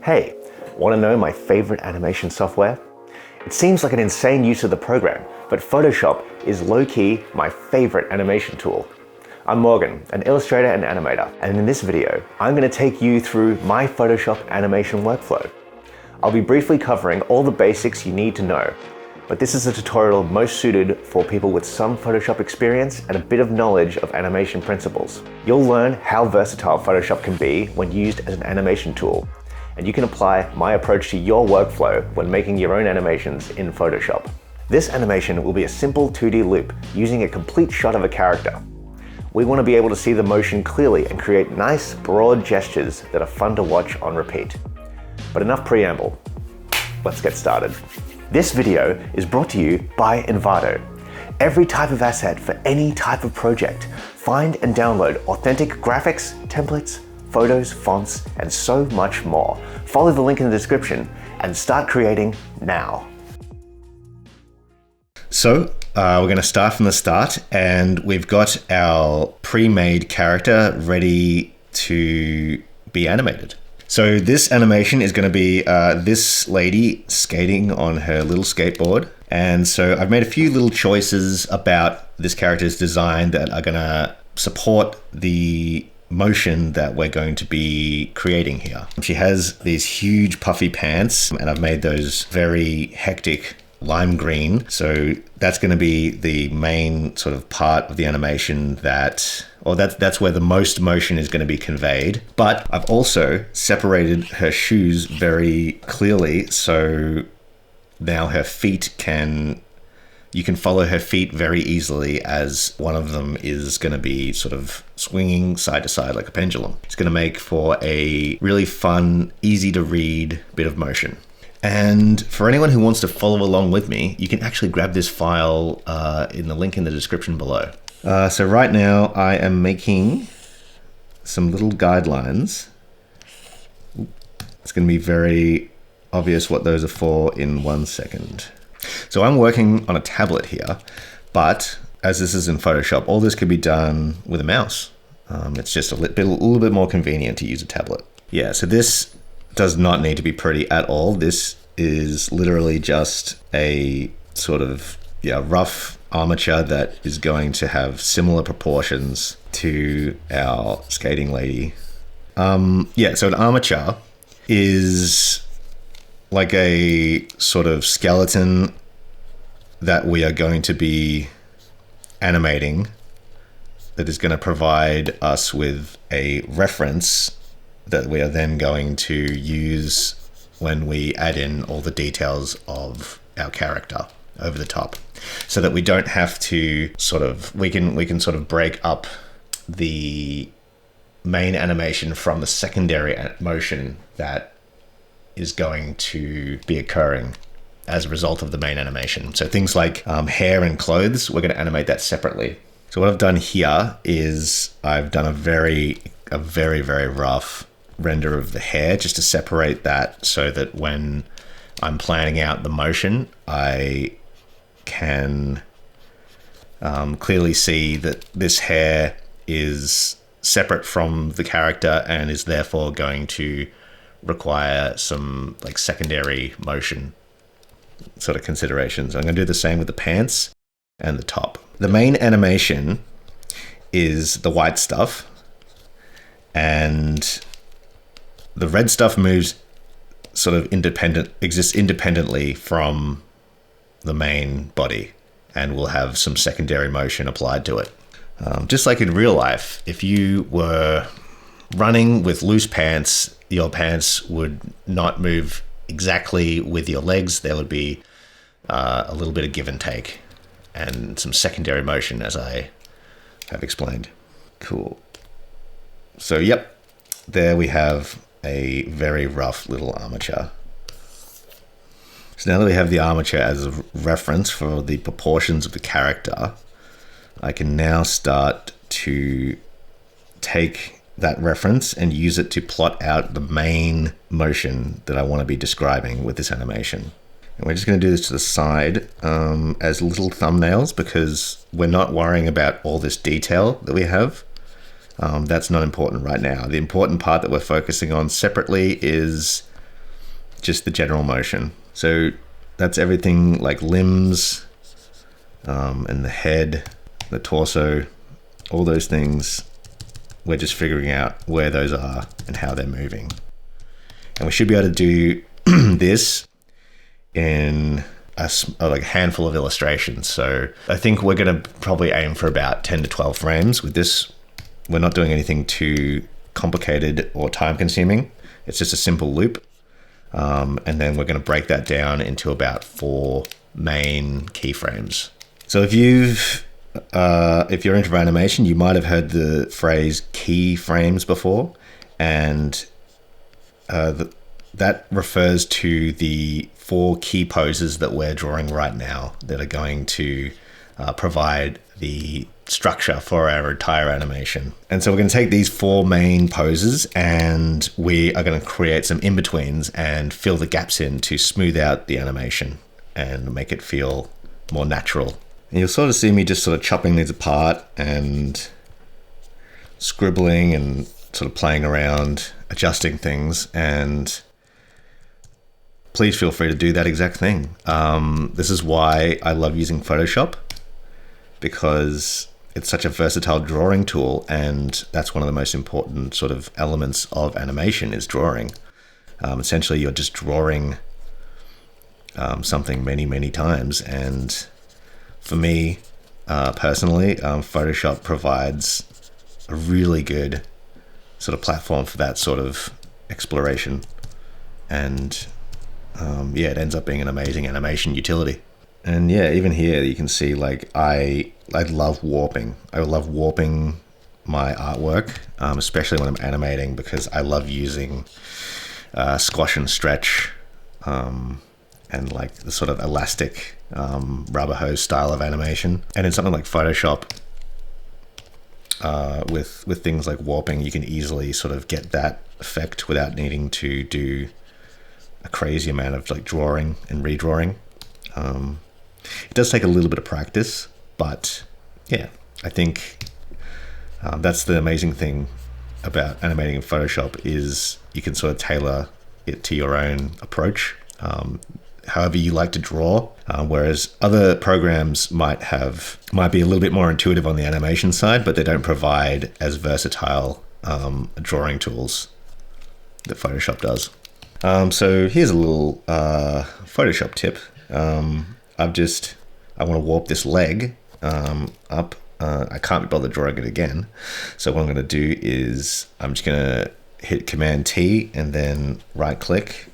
Hey, want to know my favorite animation software? It seems like an insane use of the program, but Photoshop is low-key my favorite animation tool. I'm Morgan, an illustrator and animator, and in this video, I'm going to take you through my Photoshop animation workflow. I'll be briefly covering all the basics you need to know, but this is a tutorial most suited for people with some Photoshop experience and a bit of knowledge of animation principles. You'll learn how versatile Photoshop can be when used as an animation tool, and you can apply my approach to your workflow when making your own animations in Photoshop. This animation will be a simple 2D loop using a complete shot of a character. We want to be able to see the motion clearly and create nice, broad gestures that are fun to watch on repeat. But enough preamble. Let's get started. This video is brought to you by Envato. Every type of asset for any type of project. Find and download authentic graphics, templates, photos, fonts, and so much more. Follow the link in the description and start creating now. So we're going to start from the start, and we've got our pre-made character ready to be animated. So this animation is going to be this lady skating on her little skateboard. And so I've made a few little choices about this character's design that are going to support the motion that we're going to be creating here. She has these huge puffy pants, and I've made those very hectic lime green. So that's going to be the main sort of part of the animation that's where the most motion is going to be conveyed. But I've also separated her shoes very clearly, so now her feet you can follow her feet very easily, as one of them is going to be sort of swinging side to side like a pendulum. It's going to make for a really fun, easy to read bit of motion. And for anyone who wants to follow along with me, you can actually grab this file in the link in the description below. So right now I am making some little guidelines. It's going to be very obvious what those are for in 1 second. So I'm working on a tablet here, but as this is in Photoshop, all this could be done with a mouse. It's just a little bit more convenient to use a tablet. Yeah, so this does not need to be pretty at all. This is literally just a sort of rough armature that is going to have similar proportions to our skating lady. So an armature is like a sort of skeleton that we are going to be animating that is going to provide us with a reference that we are then going to use when we add in all the details of our character over the top, so that we don't have to we can sort of break up the main animation from the secondary motion that is going to be occurring as a result of the main animation. So things like hair and clothes, we're going to animate that separately. So what I've done here is I've done a very, very rough render of the hair just to separate that, so that when I'm planning out the motion, I can clearly see that this hair is separate from the character and is therefore going to require some like secondary motion sort of considerations. I'm going to do the same with the pants and the top. The main animation is the white stuff, and the red stuff moves sort of exists independently from the main body, and will have some secondary motion applied to it. Just like in real life, if you were running with loose pants, your pants would not move exactly with your legs. There would be a little bit of give and take and some secondary motion, as I have explained. Cool. So yep, there we have a very rough little armature. So now that we have the armature as a reference for the proportions of the character, I can now start to take that reference and use it to plot out the main motion that I want to be describing with this animation. And we're just going to do this to the side as little thumbnails, because we're not worrying about all this detail that we have. That's not important right now. The important part that we're focusing on separately is just the general motion. So that's everything like limbs, and the head, the torso, all those things. We're just figuring out where those are and how they're moving. And we should be able to do this in like a handful of illustrations. So I think we're going to probably aim for about 10 to 12 frames with this. We're not doing anything too complicated or time consuming. It's just a simple loop. And then we're going to break that down into about 4 main keyframes. So if you're into animation, you might have heard the phrase keyframes before, and that refers to the 4 key poses that we're drawing right now that are going to provide the structure for our entire animation. And so we're going to take these 4 main poses and we are going to create some in-betweens and fill the gaps in to smooth out the animation and make it feel more natural. And you'll sort of see me just sort of chopping these apart and scribbling and sort of playing around, adjusting things, and please feel free to do that exact thing. This is why I love using Photoshop, because it's such a versatile drawing tool, and that's one of the most important sort of elements of animation is drawing. Essentially, you're just drawing something many, many times, and for me, personally, Photoshop provides a really good sort of platform for that sort of exploration, and yeah, it ends up being an amazing animation utility. And yeah, even here you can see like I love warping. I love warping my artwork, especially when I'm animating, because I love using squash and stretch and like the sort of elastic rubber hose style of animation. And in something like Photoshop, with things like warping, you can easily sort of get that effect without needing to do a crazy amount of like drawing and redrawing. It does take a little bit of practice, but yeah, I think that's the amazing thing about animating in Photoshop is you can sort of tailor it to your own approach, however you like to draw, whereas other programs might be a little bit more intuitive on the animation side, but they don't provide as versatile drawing tools that Photoshop does. So here's a little Photoshop tip. I want to warp this leg up. I can't be bothered drawing it again. So what I'm going to do is I'm just going to hit Command T and then right click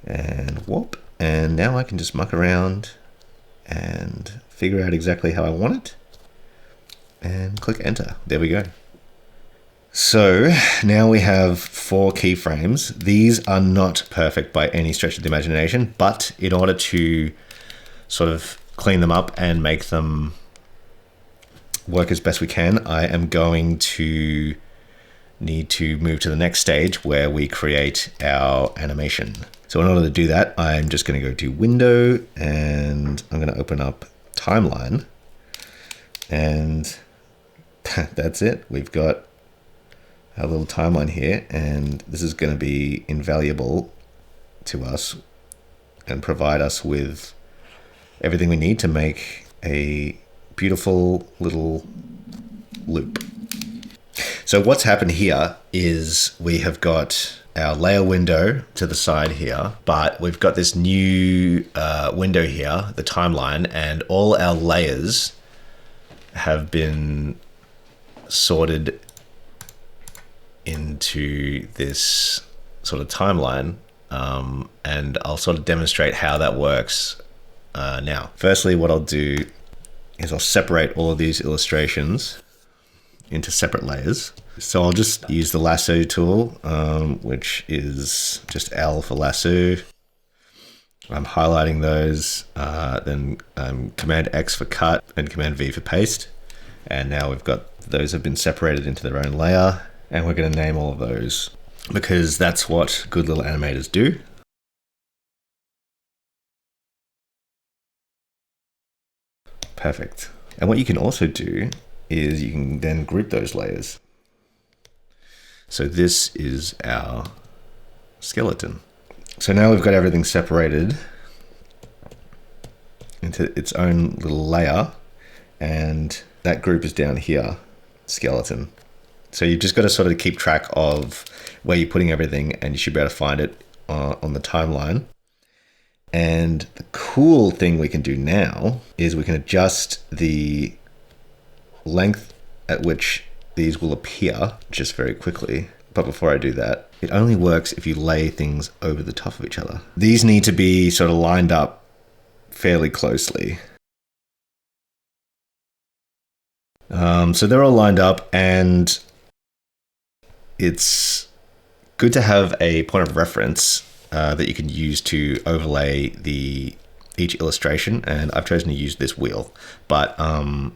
and warp. And now I can just muck around and figure out exactly how I want it and click enter. There we go. So now we have 4 keyframes. These are not perfect by any stretch of the imagination, but in order to sort of clean them up and make them work as best we can, I am going to need to move to the next stage where we create our animation. So in order to do that, I'm just going to go to Window and I'm going to open up Timeline, and that's it. We've got our little timeline here, and this is going to be invaluable to us and provide us with everything we need to make a beautiful little loop. So what's happened here is we have got our layer window to the side here, but we've got this new window here, the timeline, and all our layers have been sorted into this sort of timeline, and I'll sort of demonstrate how that works now. Firstly, what I'll do is I'll separate all of these illustrations into separate layers. So I'll just use the lasso tool, which is just L for lasso. I'm highlighting those, then Command X for cut and Command V for paste. And now we've got those have been separated into their own layer, and we're going to name all of those because that's what good little animators do. Perfect. And what you can also do is you can then group those layers. So this is our skeleton. So now we've got everything separated into its own little layer, and that group is down here, skeleton. So you've just got to sort of keep track of where you're putting everything, and you should be able to find it on the timeline. And the cool thing we can do now is we can adjust the length at which these will appear just very quickly. But before I do that, it only works if you lay things over the top of each other. These need to be sort of lined up fairly closely. So they're all lined up, and it's good to have a point of reference that you can use to overlay each illustration, and I've chosen to use this wheel. But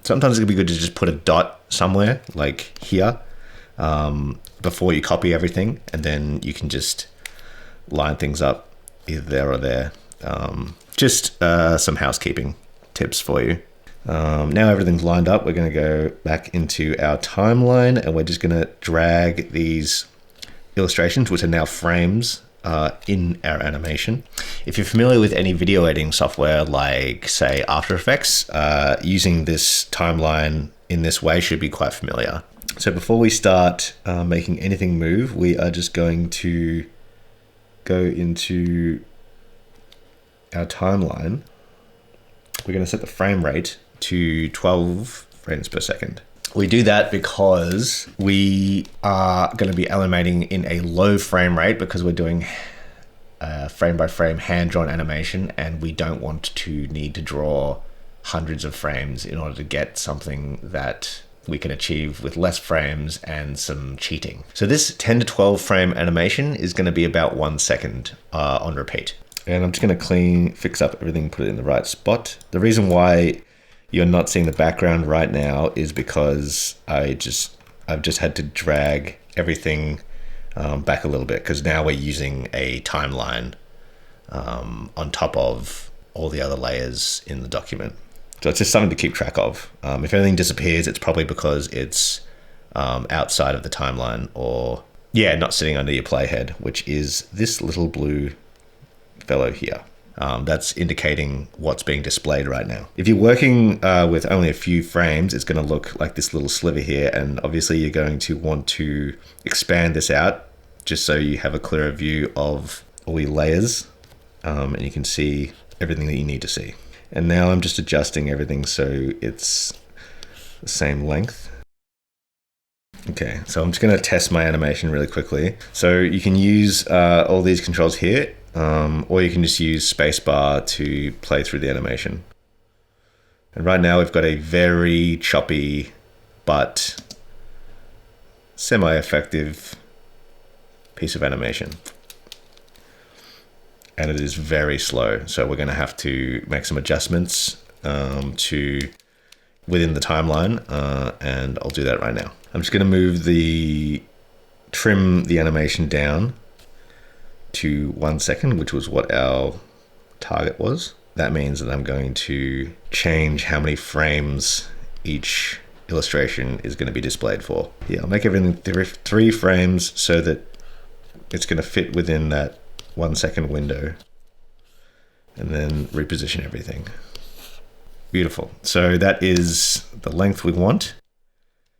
sometimes it can be good to just put a dot somewhere, like here, before you copy everything, and then you can just line things up either there or there. Just some housekeeping tips for you. Now everything's lined up, we're going to go back into our timeline, and we're just going to drag these illustrations, which are now frames, in our animation. If you're familiar with any video editing software like, say, After Effects, using this timeline in this way should be quite familiar. So before we start making anything move, we are just going to go into our timeline. We're going to set the frame rate to 12 frames per second. We do that because we are going to be animating in a low frame rate, because we're doing frame by frame hand-drawn animation, and we don't want to need to draw hundreds of frames in order to get something that we can achieve with less frames and some cheating. So this 10 to 12 frame animation is going to be about 1 second on repeat. And I'm just going to fix up everything, put it in the right spot. The reason why you're not seeing the background right now is because I've just had to drag everything back a little bit, because now we're using a timeline on top of all the other layers in the document. So it's just something to keep track of. If anything disappears, it's probably because it's outside of the timeline, or not sitting under your playhead, which is this little blue fellow here. That's indicating what's being displayed right now. If you're working with only a few frames, it's going to look like this little sliver here, and obviously you're going to want to expand this out just so you have a clearer view of all your layers, and you can see everything that you need to see. And now I'm just adjusting everything so it's the same length. Okay, so I'm just going to test my animation really quickly. So you can use all these controls here, or you can just use spacebar to play through the animation. And right now we've got a very choppy but semi-effective piece of animation. And it is very slow, so we're going to have to make some adjustments within the timeline, and I'll do that right now. I'm just going to trim the animation down to 1 second, which was what our target was. That means that I'm going to change how many frames each illustration is going to be displayed for. Yeah, I'll make everything 3 frames so that it's going to fit within that 1 second window, and then reposition everything. Beautiful. So that is the length we want,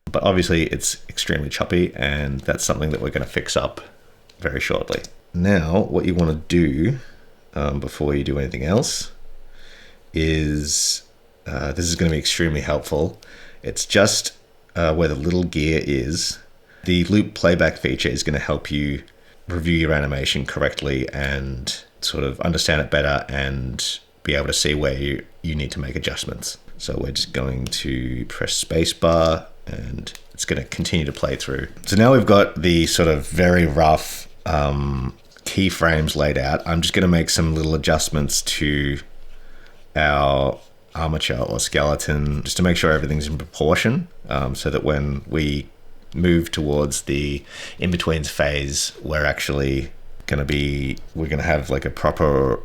but obviously it's extremely choppy, and that's something that we're going to fix up very shortly. Now, what you want to do before you do anything else is, this is going to be extremely helpful. It's just where the little gear is. The loop playback feature is going to help you review your animation correctly and sort of understand it better and be able to see where you need to make adjustments. So we're just going to press spacebar, and it's going to continue to play through. So now we've got the sort of very rough keyframes laid out. I'm just going to make some little adjustments to our armature or skeleton, just to make sure everything's in proportion, so that when we move towards the in-betweens phase, we're going to have like a proper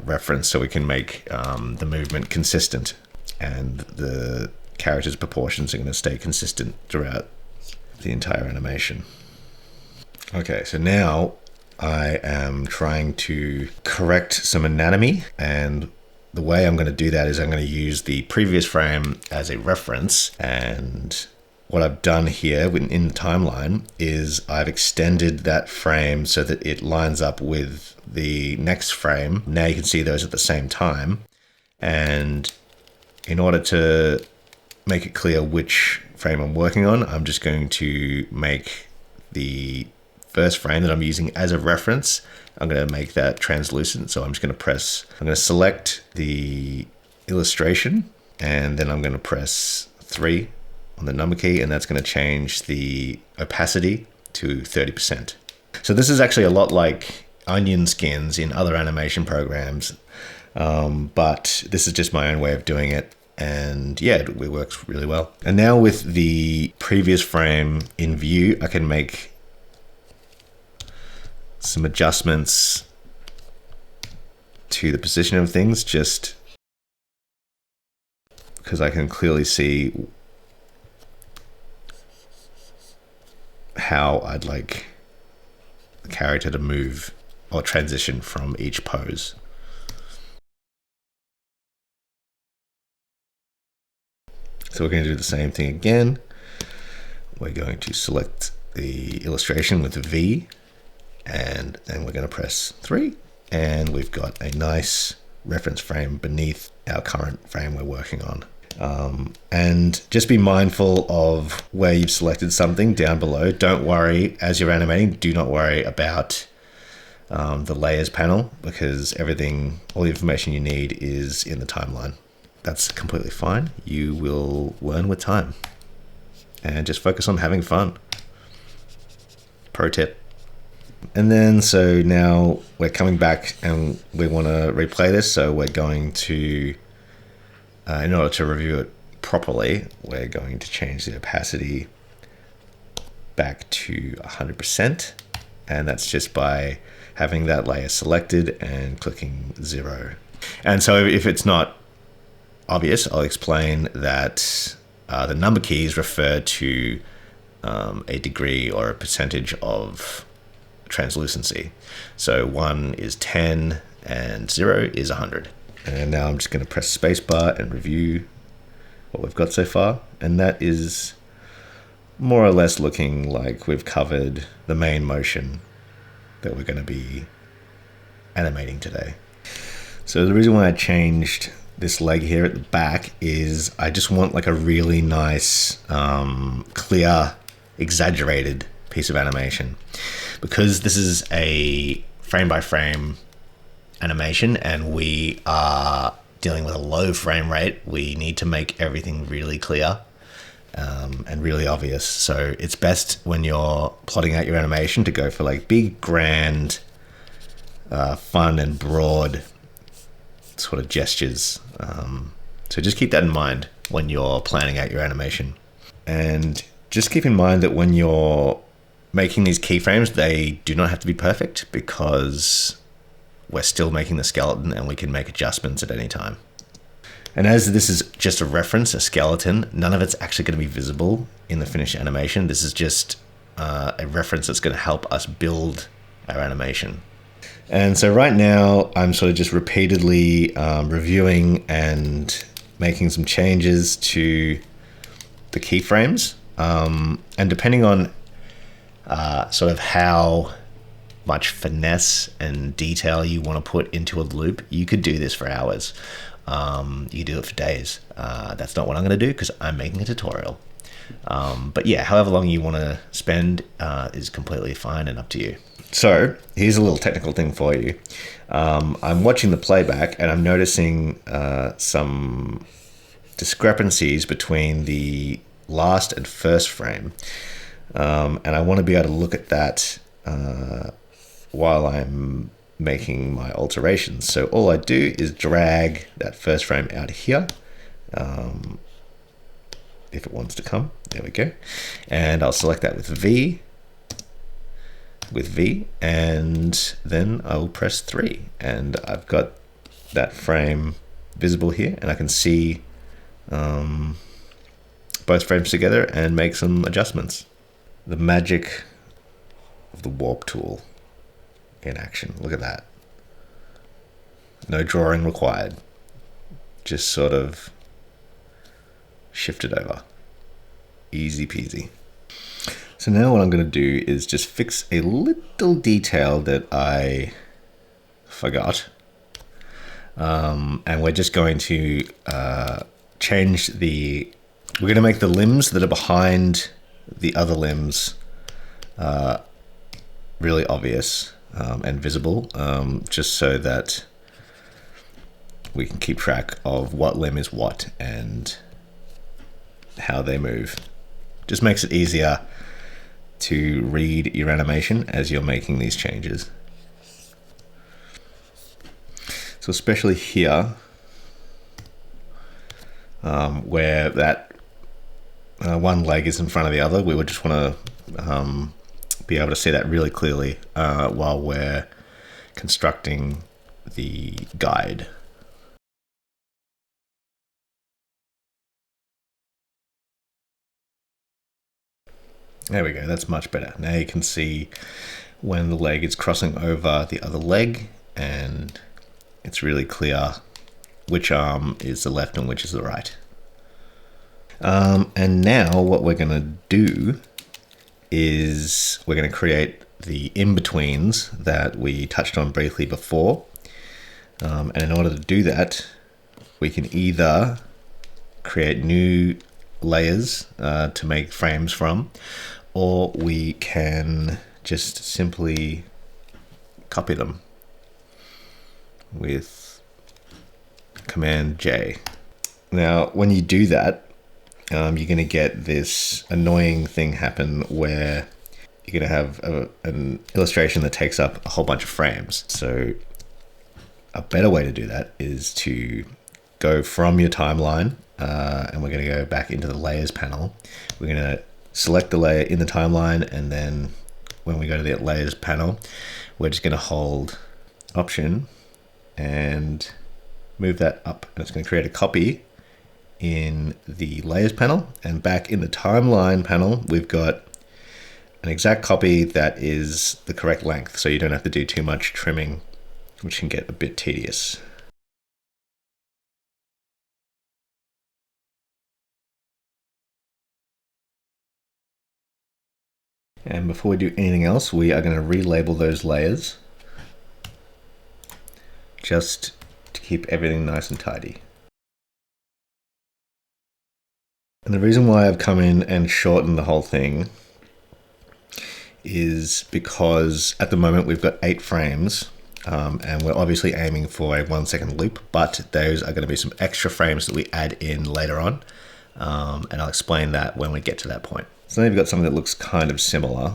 reference, so we can make the movement consistent, and the character's proportions are going to stay consistent throughout the entire animation. Okay, so now I am trying to correct some anatomy, and the way I'm going to do that is I'm going to use the previous frame as a reference. And what I've done here in the timeline is I've extended that frame so that it lines up with the next frame. Now you can see those at the same time. And in order to make it clear which frame I'm working on, I'm just going to make the first frame that I'm using as a reference, I'm going to make that translucent. So I'm just going to select the illustration, and then I'm going to press 3 on the number key, and that's going to change the opacity to 30%. So this is actually a lot like onion skins in other animation programs, but this is just my own way of doing it. And yeah, it works really well. And now with the previous frame in view, I can make some adjustments to the position of things, just because I can clearly see how I'd like the character to move or transition from each pose. So we're going to do the same thing again. We're going to select the illustration with a V, and then we're going to press 3, and we've got a nice reference frame beneath our current frame we're working on. And just be mindful of where you've selected something down below. Don't worry, as you're animating, do not worry about the layers panel, because all the information you need is in the timeline. That's completely fine. You will learn with time, and just focus on having fun. Pro tip. And then, so now we're coming back and we want to replay this. So we're going to, in order to review it properly, we're going to change the opacity back to 100%. And that's just by having that layer selected and clicking 0. And so if it's not obvious, I'll explain that the number keys refer to a degree or a percentage of translucency. So 1 is 10 and 0 is 100. And now I'm just going to press spacebar and review what we've got so far. And that is more or less looking like we've covered the main motion that we're going to be animating today. So the reason why I changed this leg here at the back is I just want like a really nice, clear, exaggerated piece of animation. Because this is a frame-by-frame animation and we are dealing with a low frame rate, we need to make everything really clear and really obvious. So it's best when you're plotting out your animation to go for like big, grand, fun and broad sort of gestures. So just keep that in mind when you're planning out your animation. And just keep in mind that when you're making these keyframes, they do not have to be perfect, because we're still making the skeleton and we can make adjustments at any time. And as this is just a reference, a skeleton, none of it's actually going to be visible in the finished animation. This is just a reference that's going to help us build our animation. And so right now I'm sort of just repeatedly reviewing and making some changes to the keyframes. And depending on sort of how much finesse and detail you want to put into a loop, you could do this for hours. You could do it for days. That's not what I'm going to do because I'm making a tutorial. But yeah, however long you want to spend is completely fine and up to you. So here's a little technical thing for you. I'm watching the playback and I'm noticing some discrepancies between the last and first frame. And I want to be able to look at that while I'm making my alterations. So all I do is drag that first frame out here. If it wants to come, there we go. And I'll select that with V, and then I will press 3. And I've got that frame visible here, and I can see both frames together and make some adjustments. The magic of the warp tool. in action. Look at that. No drawing required. Just sort of shift it over. Easy peasy. So now what I'm going to do is just fix a little detail that I forgot. And we're just going to change we're going to make the limbs that are behind the other limbs really obvious and visible, just so that we can keep track of what limb is what and how they move. Just makes it easier to read your animation as you're making these changes. So especially here, where that one leg is in front of the other, we would just want to be able to see that really clearly while we're constructing the guide. There we go, that's much better. Now you can see when the leg is crossing over the other leg, and it's really clear which arm is the left and which is the right. And now what we're going to do is we're going to create the in-betweens that we touched on briefly before. And in order to do that, we can either create new layers to make frames from, or we can just simply copy them with Command J. Now, when you do that, you're going to get this annoying thing happen where you're going to have an illustration that takes up a whole bunch of frames. So a better way to do that is to go from your timeline, and we're going to go back into the layers panel. We're going to select the layer in the timeline, and then when we go to the layers panel, we're just going to hold Option and move that up, and it's going to create a copy in the layers panel. And back in the timeline panel, we've got an exact copy that is the correct length, so you don't have to do too much trimming, which can get a bit tedious. And before we do anything else, we are going to relabel those layers just to keep everything nice and tidy. And the reason why I've come in and shortened the whole thing is because at the moment we've got 8 frames, and we're obviously aiming for a 1 second loop, but those are going to be some extra frames that we add in later on, and I'll explain that when we get to that point. So now you've got something that looks kind of similar.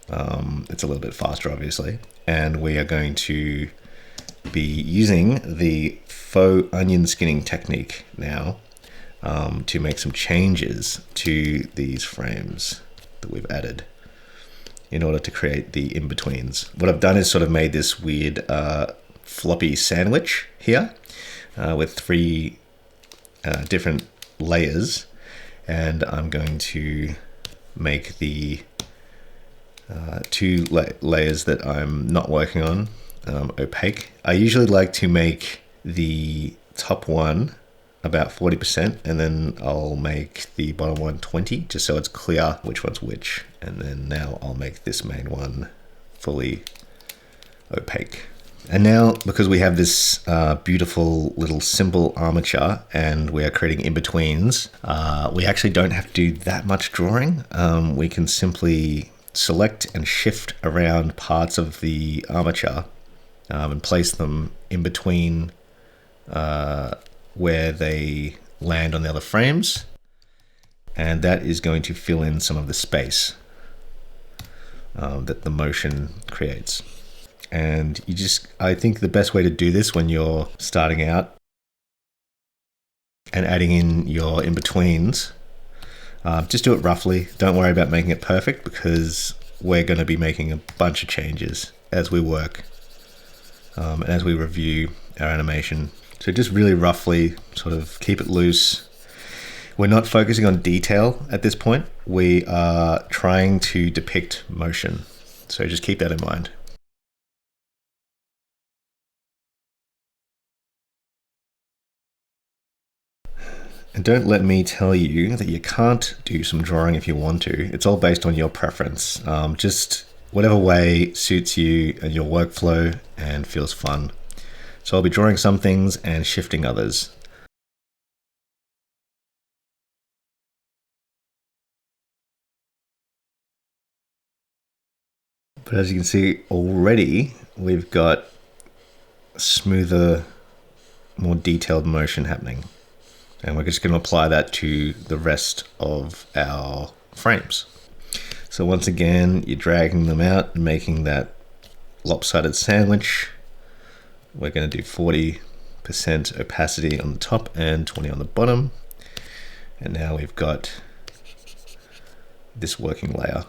It's a little bit faster, obviously, and we are going to be using the faux onion skinning technique now to make some changes to these frames that we've added in order to create the in-betweens. What I've done is sort of made this weird floppy sandwich here with 3 different layers, and I'm going to make the 2 layers that I'm not working on opaque. I usually like to make the top one about 40%, and then I'll make the bottom one 20, just so it's clear which one's which. And then now I'll make this main one fully opaque. And now, because we have this beautiful little simple armature and we are creating in-betweens, we actually don't have to do that much drawing. We can simply select and shift around parts of the armature and place them in between where they land on the other frames, and that is going to fill in some of the space that the motion creates. And I think the best way to do this when you're starting out and adding in your in-betweens, just do it roughly. Don't worry about making it perfect, because we're going to be making a bunch of changes as we work and as we review our animation. So just really roughly sort of keep it loose. We're not focusing on detail at this point. We are trying to depict motion. So just keep that in mind. And don't let me tell you that you can't do some drawing if you want to. It's all based on your preference. Just whatever way suits you and your workflow and feels fun. So I'll be drawing some things and shifting others. But as you can see already, we've got smoother, more detailed motion happening. And we're just going to apply that to the rest of our frames. So once again, you're dragging them out and making that lopsided sandwich. We're going to do 40% opacity on the top and 20 on the bottom. And now we've got this working layer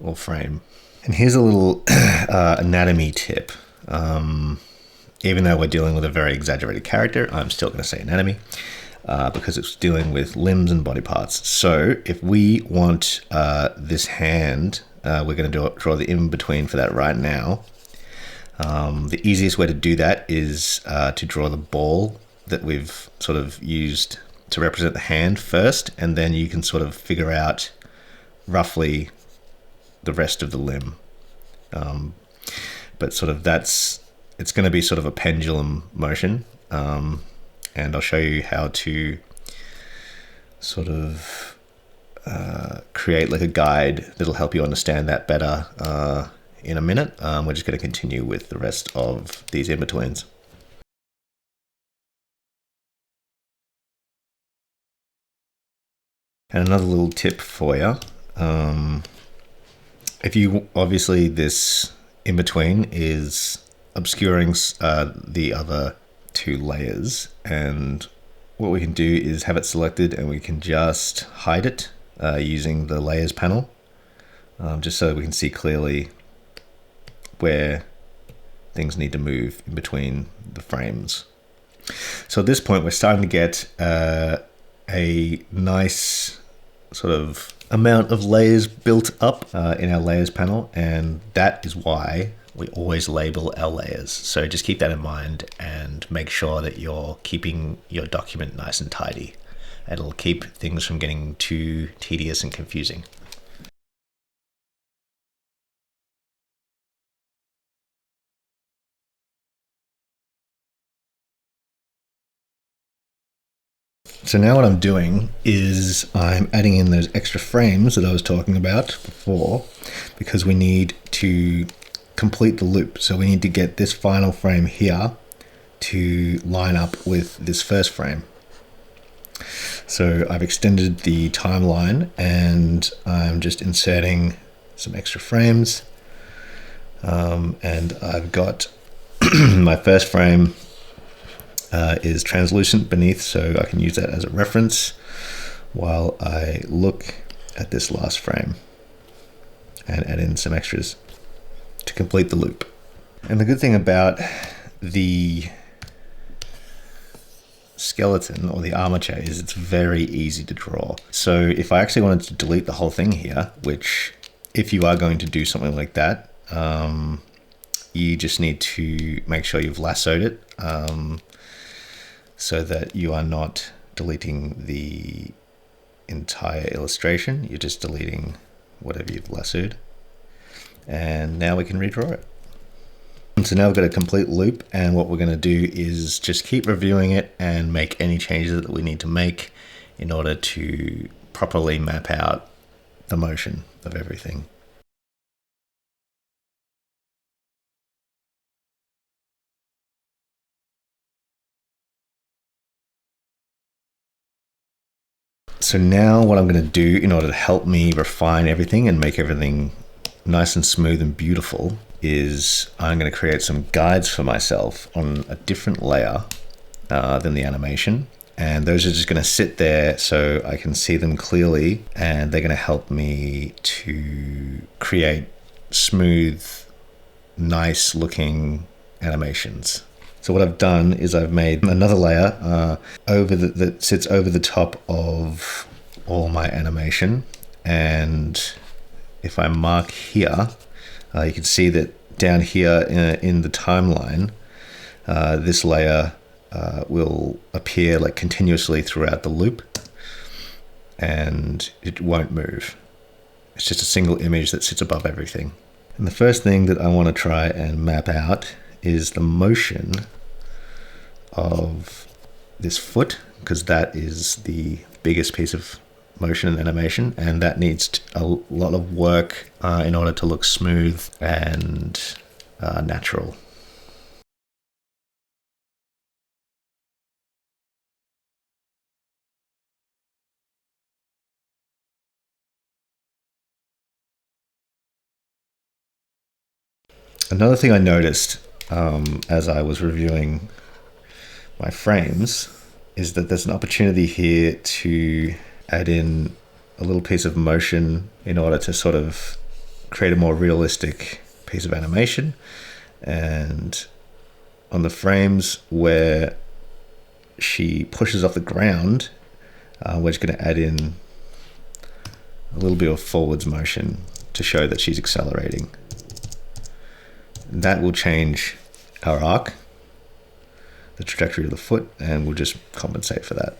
or frame. And here's a little anatomy tip. Even though we're dealing with a very exaggerated character, I'm still going to say anatomy because it's dealing with limbs and body parts. So if we want this hand, we're going to draw the in-between for that right now. The easiest way to do that is to draw the ball that we've sort of used to represent the hand first, and then you can sort of figure out roughly the rest of the limb. But sort of it's going to be sort of a pendulum motion. And I'll show you how to sort of create like a guide that'll help you understand that better in a minute. We're just going to continue with the rest of these in-betweens. And another little tip for you. If you, obviously this in-between is obscuring the other two layers, and what we can do is have it selected and we can just hide it using the layers panel, just so we can see clearly where things need to move in between the frames. So at this point we're starting to get a nice sort of amount of layers built up in our layers panel, and that is why we always label our layers. So just keep that in mind and make sure that you're keeping your document nice and tidy. It'll keep things from getting too tedious and confusing. So now what I'm doing is I'm adding in those extra frames that I was talking about before, because we need to complete the loop. So we need to get this final frame here to line up with this first frame. So I've extended the timeline and I'm just inserting some extra frames. And I've got my first frame is translucent beneath, so I can use that as a reference while I look at this last frame and add in some extras to complete the loop. And the good thing about the skeleton or the armature is it's very easy to draw. So if I actually wanted to delete the whole thing here, which if you are going to do something like that, you just need to make sure you've lassoed it so that you are not deleting the entire illustration. You're just deleting whatever you've lassoed. And now we can redraw it. And so now we've got a complete loop, and what we're going to do is just keep reviewing it and make any changes that we need to make in order to properly map out the motion of everything. So now what I'm going to do in order to help me refine everything and make everything nice and smooth and beautiful is I'm going to create some guides for myself on a different layer than the animation. And those are just going to sit there so I can see them clearly, and they're going to help me to create smooth, nice looking animations. So what I've done is I've made another layer that sits over the top of all my animation. And if I mark here, you can see that down here in the timeline, this layer will appear like continuously throughout the loop. and it won't move. It's just a single image that sits above everything. And the first thing that I want to try and map out is the motion of this foot, because that is the biggest piece of motion and animation, and that needs a lot of work in order to look smooth and natural. Another thing I noticed as I was reviewing my frames is that there's an opportunity here to add in a little piece of motion in order to sort of create a more realistic piece of animation. And on the frames where she pushes off the ground, we're just going to add in a little bit of forwards motion to show that she's accelerating. That will change our arc, the trajectory of the foot, and we'll just compensate for that.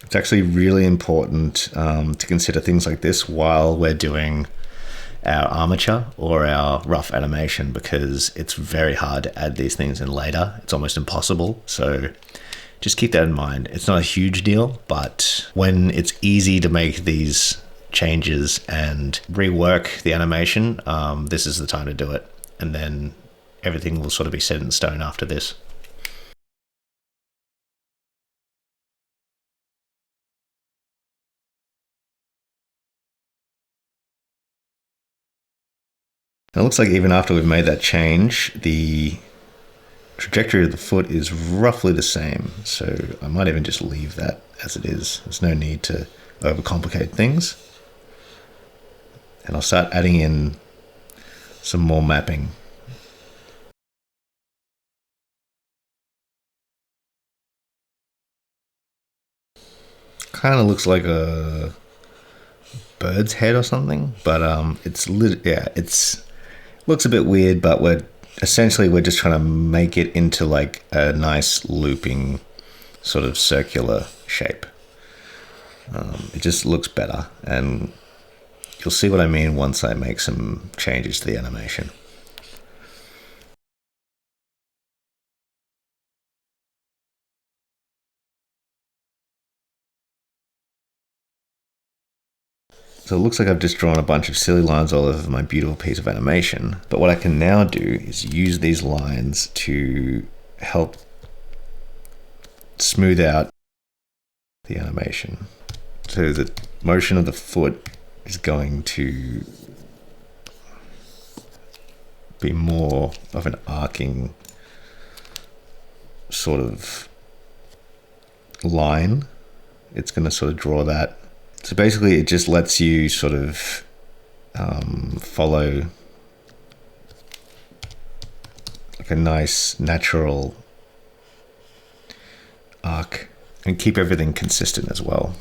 It's actually really important to consider things like this while we're doing our armature or our rough animation, because it's very hard to add these things in later. It's almost impossible. So just keep that in mind. It's not a huge deal, but when it's easy to make these changes and rework the animation, this is the time to do it. And then everything will sort of be set in stone after this. It looks like even after we've made that change, the trajectory of the foot is roughly the same. So I might even just leave that as it is. There's no need to overcomplicate things. And I'll start adding in some more mapping. Kind of looks like a bird's head or something, but it's looks a bit weird, but we're just trying to make it into like a nice looping sort of circular shape. It just looks better, and you'll see what I mean once I make some changes to the animation. So it looks like I've just drawn a bunch of silly lines all over my beautiful piece of animation. But what I can now do is use these lines to help smooth out the animation. So the motion of the foot is going to be more of an arcing sort of line. It's going to sort of draw that. So basically it just lets you sort of follow like a nice natural arc and keep everything consistent as well.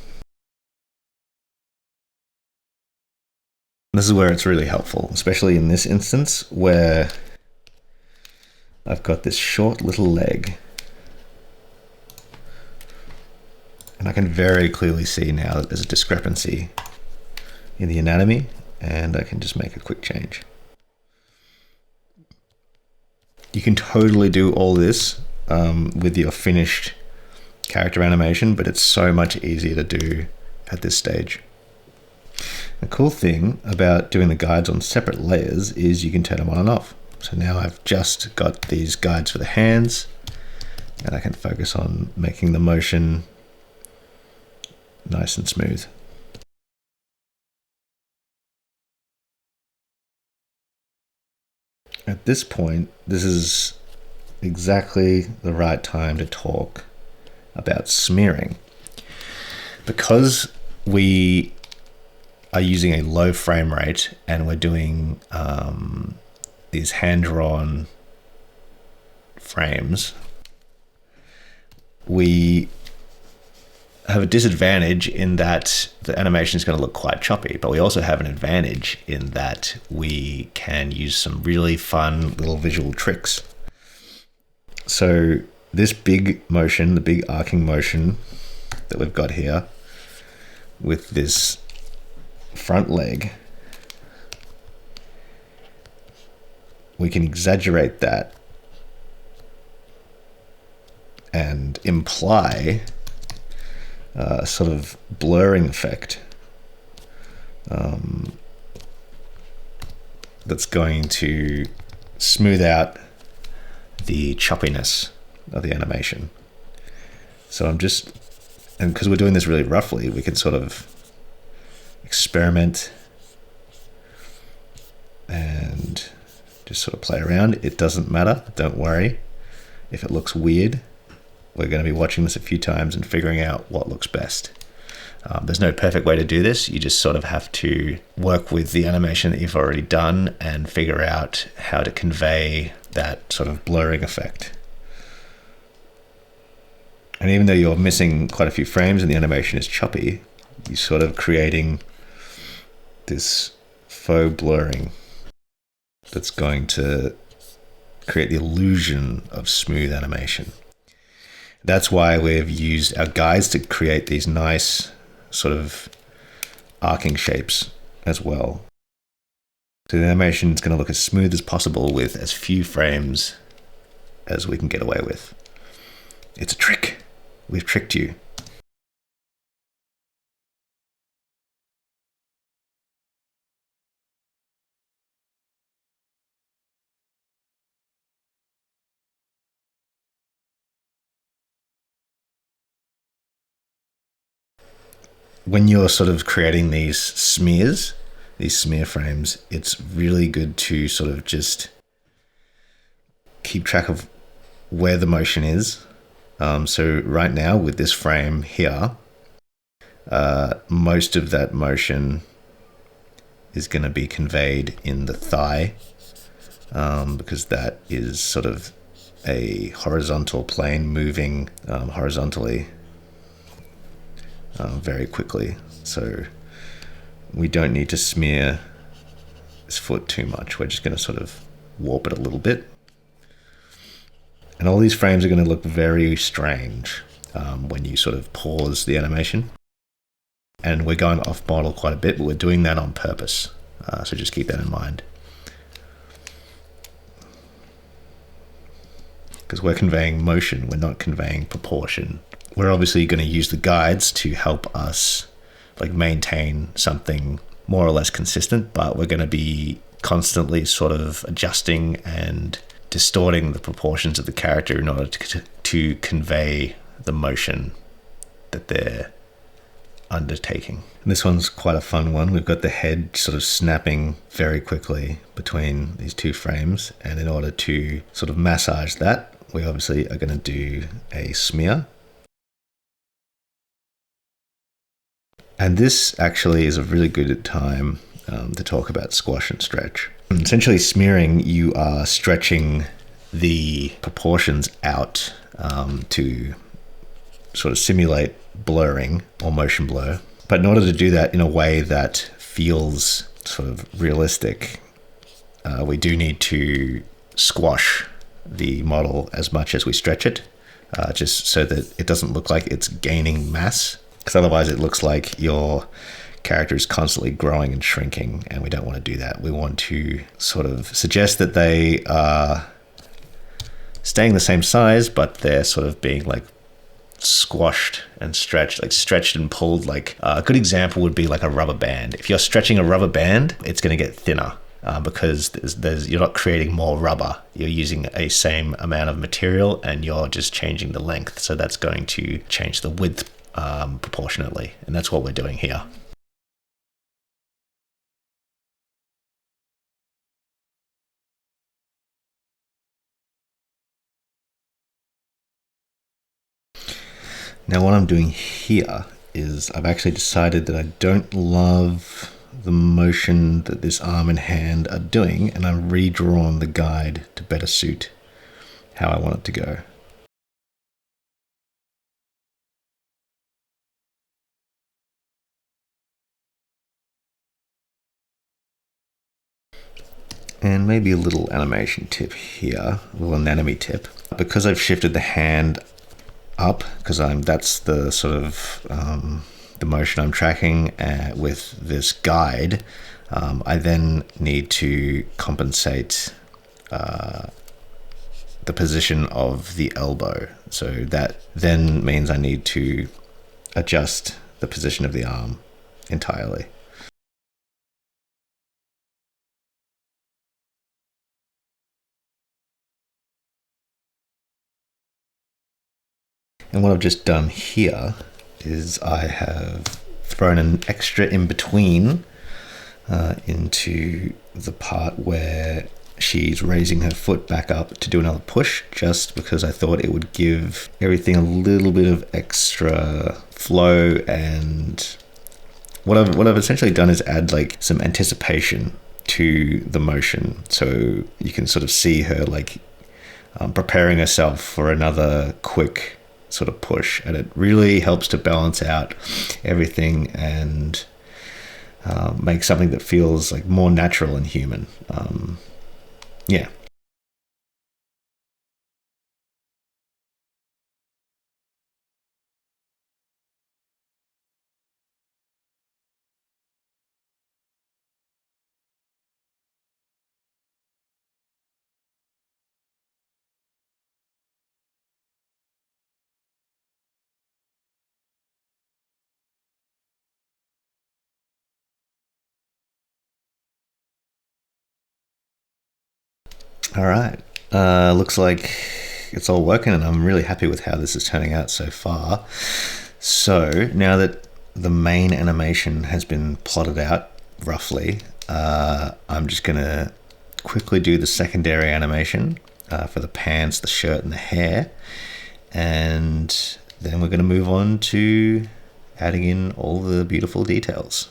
This is where it's really helpful, especially in this instance where I've got this short little leg. And I can very clearly see now that there's a discrepancy in the anatomy, and I can just make a quick change. You can totally do all this with your finished character animation, but it's so much easier to do at this stage. The cool thing about doing the guides on separate layers is you can turn them on and off. So now I've just got these guides for the hands, and I can focus on making the motion nice and smooth. At this point, this is exactly the right time to talk about smearing. Because we are using a low frame rate and we're doing these hand-drawn frames, we have a disadvantage in that the animation is going to look quite choppy, but we also have an advantage in that we can use some really fun little visual tricks. So this big motion, the big arcing motion that we've got here with this front leg, we can exaggerate that and imply a sort of blurring effect that's going to smooth out the choppiness of the animation. So and because we're doing this really roughly, we can sort of experiment and just sort of play around. It doesn't matter, don't worry if it looks weird. We're going to be watching this a few times and figuring out what looks best. There's no perfect way to do this. You just sort of have to work with the animation that you've already done and figure out how to convey that sort of blurring effect. And even though you're missing quite a few frames and the animation is choppy, you're sort of creating this faux blurring that's going to create the illusion of smooth animation. That's why we've used our guides to create these nice sort of arcing shapes as well. So the animation is going to look as smooth as possible with as few frames as we can get away with. It's a trick. We've tricked you. When you're sort of creating these smear frames, it's really good to sort of just keep track of where the motion is. So right now with this frame here, most of that motion is going to be conveyed in the thigh, because that is sort of a horizontal plane moving horizontally very quickly. So we don't need to smear this foot too much. We're just going to sort of warp it a little bit. And all these frames are going to look very strange when you sort of pause the animation. And we're going off model quite a bit, but we're doing that on purpose. So just keep that in mind. Because we're conveying motion, we're not conveying proportion. We're obviously going to use the guides to help us like maintain something more or less consistent, but we're going to be constantly sort of adjusting and distorting the proportions of the character in order to convey the motion that they're undertaking. And this one's quite a fun one. We've got the head sort of snapping very quickly between these two frames, and in order to sort of massage that, we obviously are going to do a smear. And this actually is a really good time to talk about squash and stretch. Essentially smearing, you are stretching the proportions out to sort of simulate blurring or motion blur. But in order to do that in a way that feels sort of realistic, we do need to squash the model as much as we stretch it, just so that it doesn't look like it's gaining mass. Because otherwise it looks like your character is constantly growing and shrinking, and we don't want to do that. We want to sort of suggest that they are staying the same size, but they're sort of being like squashed and stretched, like stretched and pulled. Like a good example would be like a rubber band. If you're stretching a rubber band, it's going to get thinner because you're not creating more rubber. You're using a same amount of material and you're just changing the length. So that's going to change the width proportionately, and that's what we're doing here. Now what I'm doing here is I've actually decided that I don't love the motion that this arm and hand are doing, and I've redrawn the guide to better suit how I want it to go. And maybe a little animation tip here, a little anemone tip. Because I've shifted the hand up, because that's the sort of the motion I'm tracking with this guide, I then need to compensate the position of the elbow. So that then means I need to adjust the position of the arm entirely. And what I've just done here is I have thrown an extra in between into the part where she's raising her foot back up to do another push, just because I thought it would give everything a little bit of extra flow. And what I've essentially done is add like some anticipation to the motion, so you can sort of see her like preparing herself for another quick sort of push, and it really helps to balance out everything and make something that feels like more natural and human. Yeah. All right. Looks like it's all working, and I'm really happy with how this is turning out so far. So now that the main animation has been plotted out roughly, I'm just going to quickly do the secondary animation for the pants, the shirt, and the hair. And then we're going to move on to adding in all the beautiful details.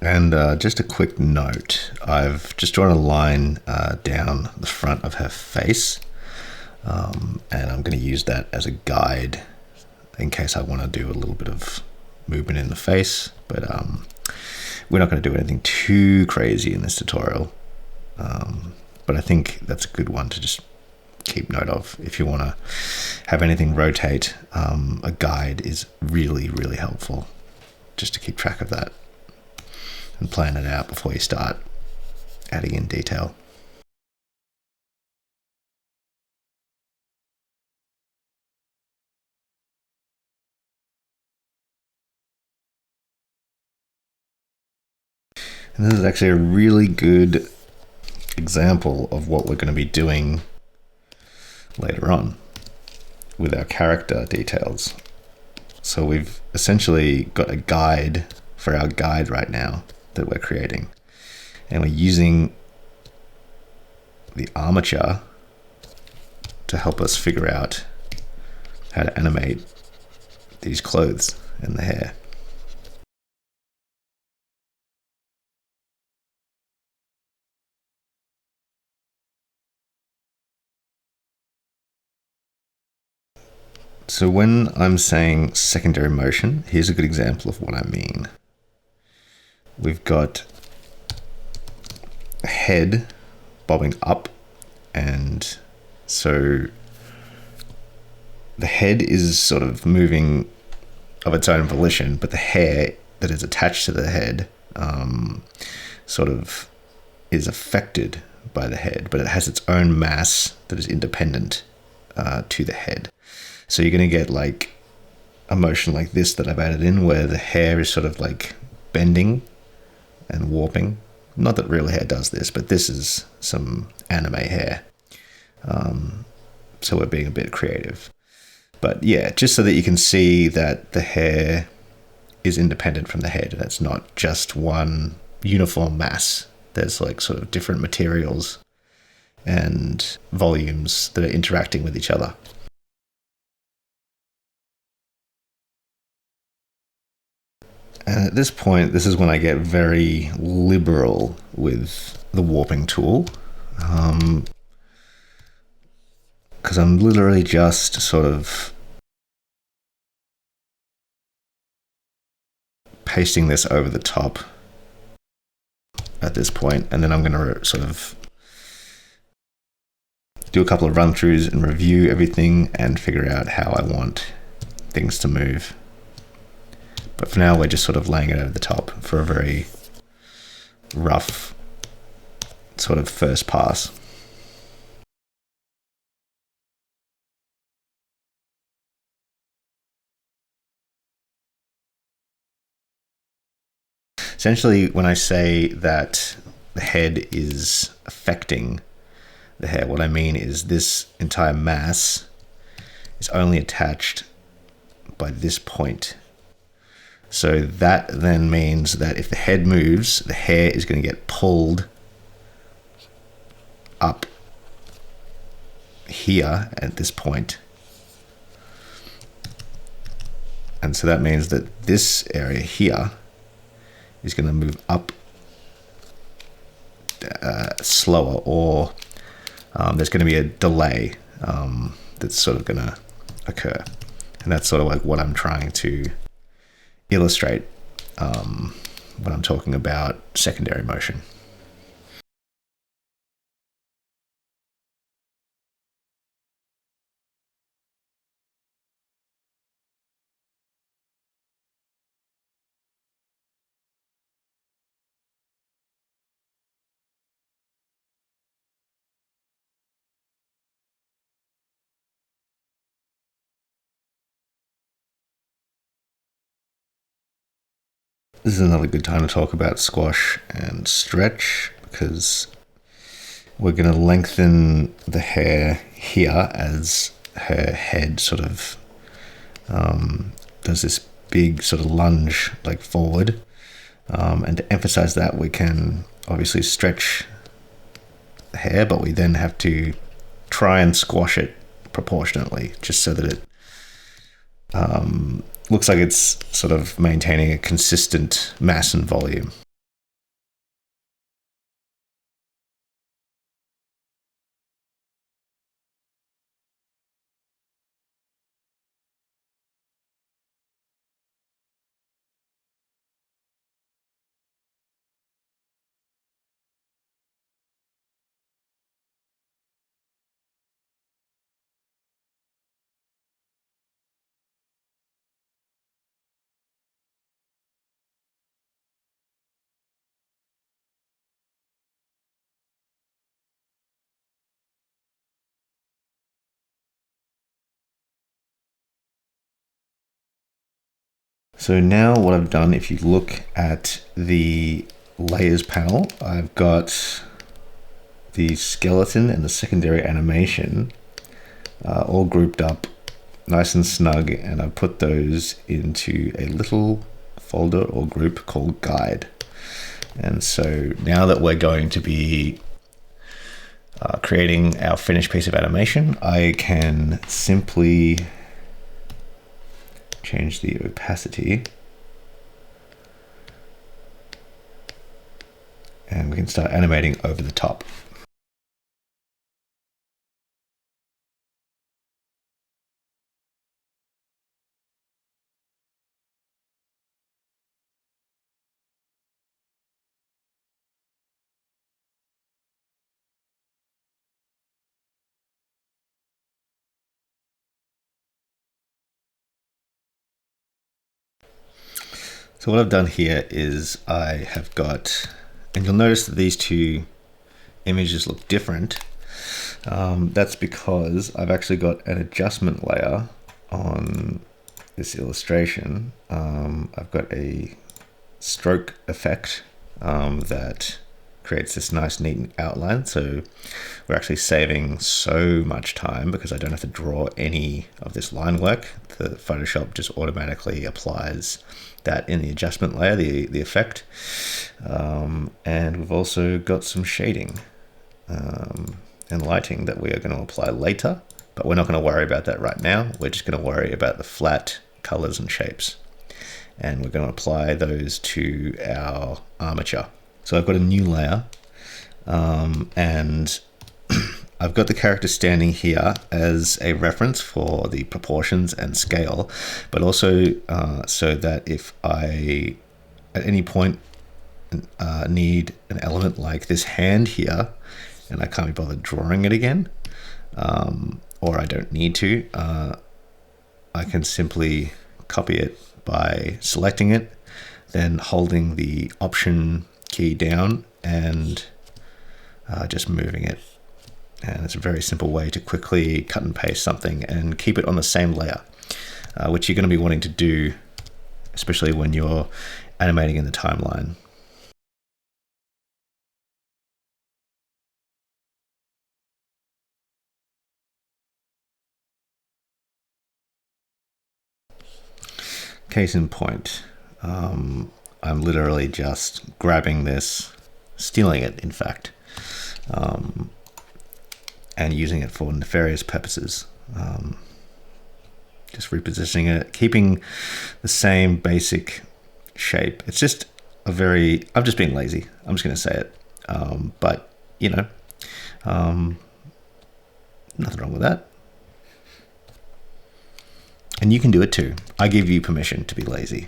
And just a quick note, I've just drawn a line down the front of her face, and I'm going to use that as a guide in case I want to do a little bit of movement in the face, but we're not going to do anything too crazy in this tutorial. But I think that's a good one to just keep note of. If you want to have anything rotate, a guide is really, really helpful just to keep track of that and plan it out before you start adding in detail. And this is actually a really good example of what we're going to be doing later on with our character details. So we've essentially got a guide for our guide right now that we're creating, and we're using the armature to help us figure out how to animate these clothes and the hair. So when I'm saying secondary motion, here's a good example of what I mean. We've got a head bobbing up, and so the head is sort of moving of its own volition, but the hair that is attached to the head sort of is affected by the head, but it has its own mass that is independent to the head. So you're going to get like a motion like this that I've added in, where the hair is sort of like bending and warping. Not that real hair does this, but this is some anime hair. So we're being a bit creative. But yeah, just so that you can see that the hair is independent from the head. That's not just one uniform mass. There's like sort of different materials and volumes that are interacting with each other. And at this point, this is when I get very liberal with the warping tool. because I'm literally just sort of pasting this over the top at this point, and then I'm going to sort of do a couple of run-throughs and review everything and figure out how I want things to move. But for now, we're just sort of laying it over the top for a very rough sort of first pass. Essentially, when I say that the head is affecting the hair, what I mean is this entire mass is only attached by this point. So that then means that if the head moves, the hair is going to get pulled up here at this point. And so that means that this area here is going to move up slower, or there's going to be a delay that's sort of going to occur. And that's sort of like what I'm trying to illustrate when I'm talking about secondary motion. This is another good time to talk about squash and stretch, because we're going to lengthen the hair here as her head sort of does this big sort of lunge like forward. And to emphasize that, we can obviously stretch the hair, but we then have to try and squash it proportionately, just so that it looks like it's sort of maintaining a consistent mass and volume. So now what I've done, if you look at the layers panel, I've got the skeleton and the secondary animation all grouped up nice and snug, and I've put those into a little folder or group called guide. And so now that we're going to be creating our finished piece of animation, I can simply change the opacity, and we can start animating over the top. So what I've done here is I have got, and you'll notice that these two images look different. That's because I've actually got an adjustment layer on this illustration. I've got a stroke effect that creates this nice neat outline. So we're actually saving so much time because I don't have to draw any of this line work. The Photoshop just automatically applies that in the adjustment layer, the effect. And we've also got some shading and lighting that we are going to apply later, but we're not going to worry about that right now. We're just going to worry about the flat colors and shapes. And we're going to apply those to our armature. So I've got a new layer, and I've got the character standing here as a reference for the proportions and scale, but also so that if I at any point need an element like this hand here and I can't be bothered drawing it again, or I don't need to, I can simply copy it by selecting it, then holding the Option key down and just moving it. And it's a very simple way to quickly cut and paste something and keep it on the same layer, which you're going to be wanting to do, especially when you're animating in the timeline. Case in point, I'm literally just grabbing this, stealing it, in fact, and using it for nefarious purposes. Just repositioning it, keeping the same basic shape. It's just I'm just being lazy. I'm just going to say it. But, you know, nothing wrong with that. And you can do it too. I give you permission to be lazy.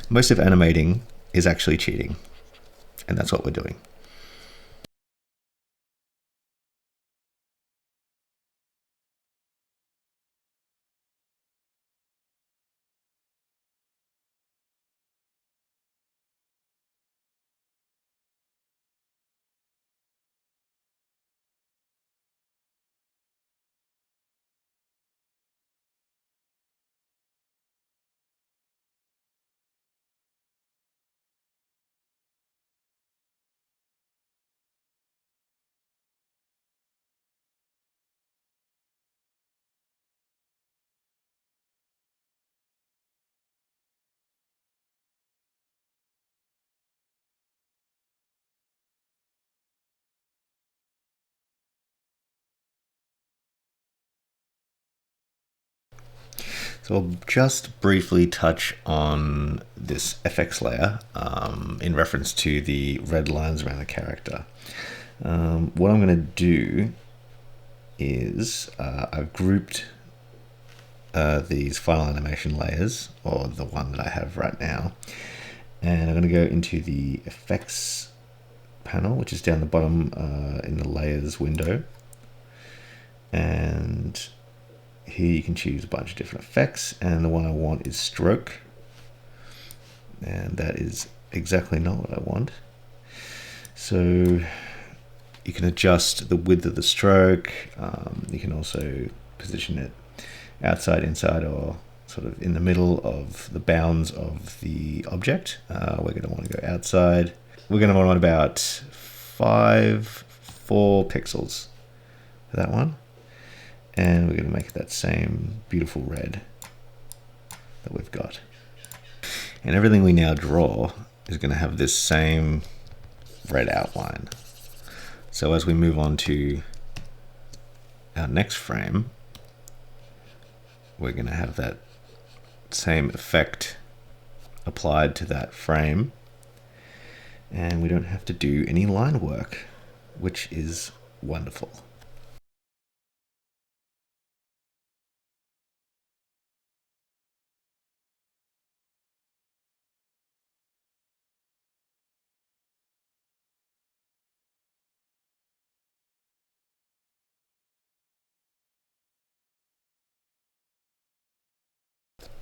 Most of animating is actually cheating, and that's what we're doing. So I'll just briefly touch on this FX layer in reference to the red lines around the character. What I'm going to do is I've grouped these final animation layers, or the one that I have right now, and I'm going to go into the effects panel, which is down the bottom in the layers window, and here you can choose a bunch of different effects, and the one I want is stroke, and that is exactly not what I want. So you can adjust the width of the stroke. You can also position it outside, inside, or sort of in the middle of the bounds of the object. We're going to want to go outside. We're going to want about 4 pixels for that one. And we're going to make that same beautiful red that we've got. And everything we now draw is going to have this same red outline. So as we move on to our next frame, we're going to have that same effect applied to that frame. And we don't have to do any line work, which is wonderful.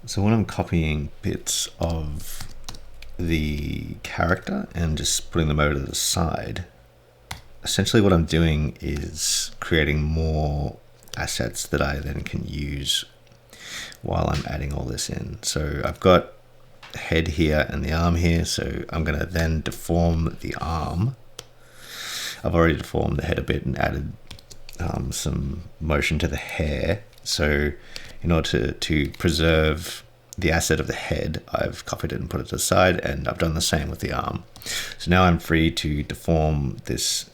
So when I'm copying bits of the character and just putting them over to the side, essentially what I'm doing is creating more assets that I then can use while I'm adding all this in. So I've got the head here and the arm here, so I'm going to then deform the arm. I've already deformed the head a bit and added some motion to the hair. So in order to preserve the asset of the head, I've copied it and put it to the side, and I've done the same with the arm. So now I'm free to deform this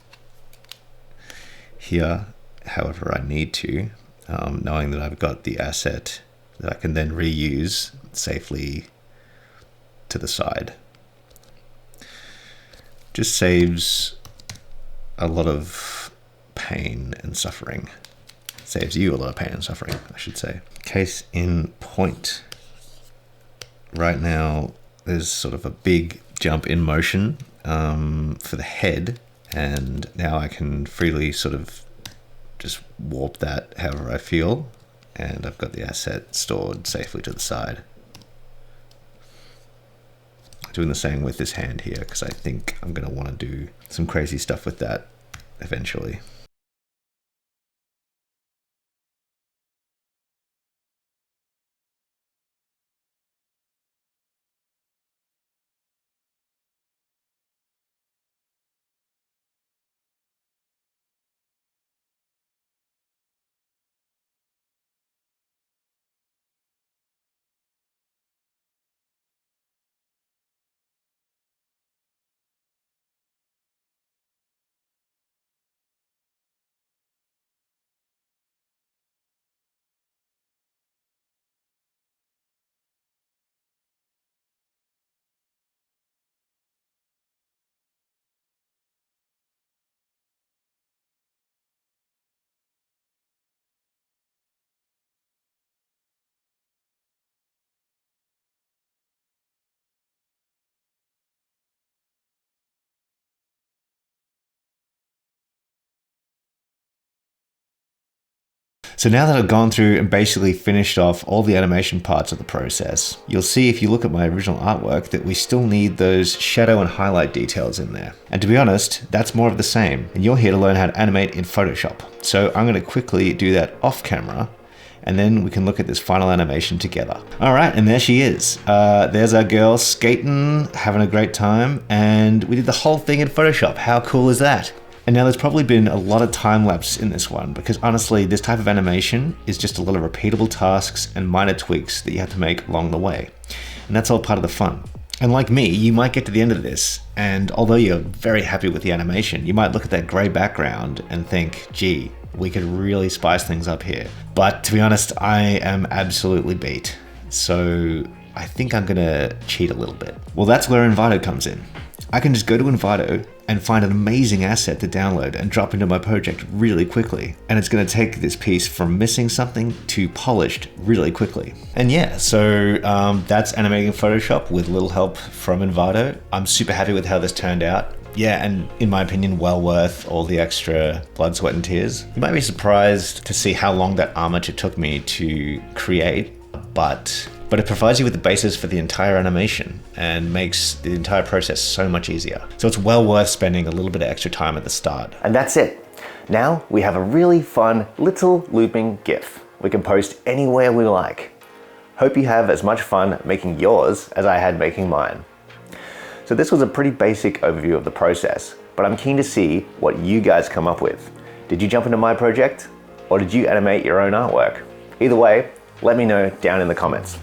here however I need to, knowing that I've got the asset that I can then reuse safely to the side. Just saves a lot of pain and suffering. Saves you a lot of pain and suffering, I should say. Case in point. Right now, there's sort of a big jump in motion for the head, and now I can freely sort of just warp that however I feel, and I've got the asset stored safely to the side. Doing the same with this hand here, because I think I'm going to want to do some crazy stuff with that eventually. So now that I've gone through and basically finished off all the animation parts of the process, you'll see if you look at my original artwork that we still need those shadow and highlight details in there. And to be honest, that's more of the same. And you're here to learn how to animate in Photoshop. So I'm going to quickly do that off camera, and then we can look at this final animation together. All right, and there she is. There's our girl skating, having a great time, and we did the whole thing in Photoshop. How cool is that? And now there's probably been a lot of time lapse in this one, because honestly, this type of animation is just a lot of repeatable tasks and minor tweaks that you have to make along the way. And that's all part of the fun. And like me, you might get to the end of this, and although you're very happy with the animation, you might look at that gray background and think, gee, we could really spice things up here. But to be honest, I am absolutely beat. So I think I'm gonna cheat a little bit. Well, that's where Envato comes in. I can just go to Envato and find an amazing asset to download and drop into my project really quickly. And it's gonna take this piece from missing something to polished really quickly. And yeah, so that's animating in Photoshop with a little help from Envato. I'm super happy with how this turned out. Yeah, and in my opinion, well worth all the extra blood, sweat, and tears. You might be surprised to see how long that armature took me to create, but it provides you with the basis for the entire animation and makes the entire process so much easier. So it's well worth spending a little bit of extra time at the start. And that's it. Now we have a really fun little looping GIF we can post anywhere we like. Hope you have as much fun making yours as I had making mine. So this was a pretty basic overview of the process, but I'm keen to see what you guys come up with. Did you jump into my project, or did you animate your own artwork? Either way, let me know down in the comments.